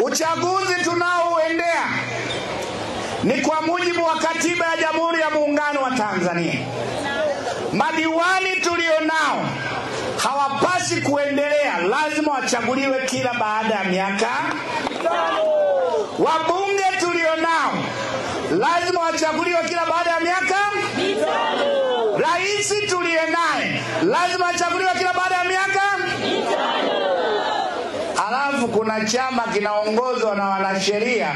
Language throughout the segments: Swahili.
Uchaguzi tunaoendea ni kwa mujibu wa katiba ya Jamhuri ya Muungano wa Tanzania. Madiwani tulionao hawapasi kuendelea, lazima wachaguliwe kila baada ya miaka 5. Wabunge tulionao lazima wachaguliwe kila baada ya miaka 5. Rais tuliye naye lazima achaguliwe kila baada ya miaka 5. Halafu kuna chama kinaongozwa na wanasheria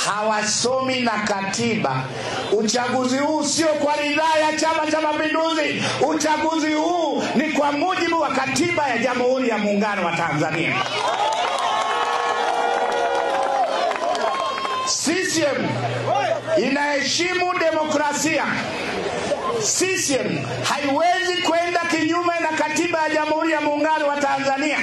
hawasomi na katiba. Uchaguzi huu sio kwa ridhaa ya Chama cha Mapinduzi. Uchaguzi huu ni kwa mujibu wa katiba ya Jamhuri ya Muungano wa Tanzania. CCM inaheshimu demokrasia. CCM haiwezi kwenda kinyume na katiba ya Jamhuri ya Muungano wa Tanzania.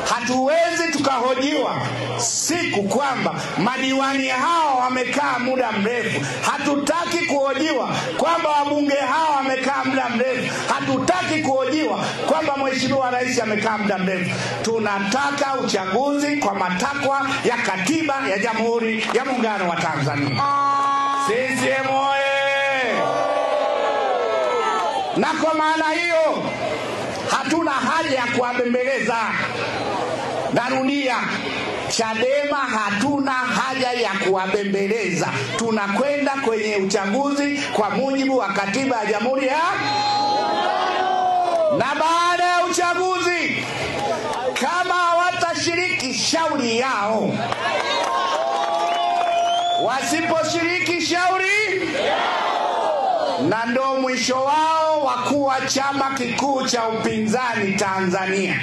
Hatuwezi tukahojiwa siku kwamba madiwani hao wamekaa muda mrefu. Hatutaki kuhojiwa kwamba wabunge hao wamekaa muda mrefu. Hatutaki kuhojiwa kwamba Mheshimiwa Rais amekaa muda mrefu. Tunataka uchaguzi kwa matakwa ya katiba ya Jamhuri ya Muungano wa Tanzania. CCM oye! Na kwa maana hiyo hatuna haja ya kuwabembeleza. Narudia, Chadema hatuna haja ya kuwabembeleza. Tunakwenda kwenye uchaguzi kwa mujibu wa katiba ya Jamhuri ya. Na baada ya uchaguzi kama hawatashiriki, shauri yao. Wasiposhiriki, shauri na ndo mwisho wao wa kuwa chama kikuu cha upinzani Tanzania.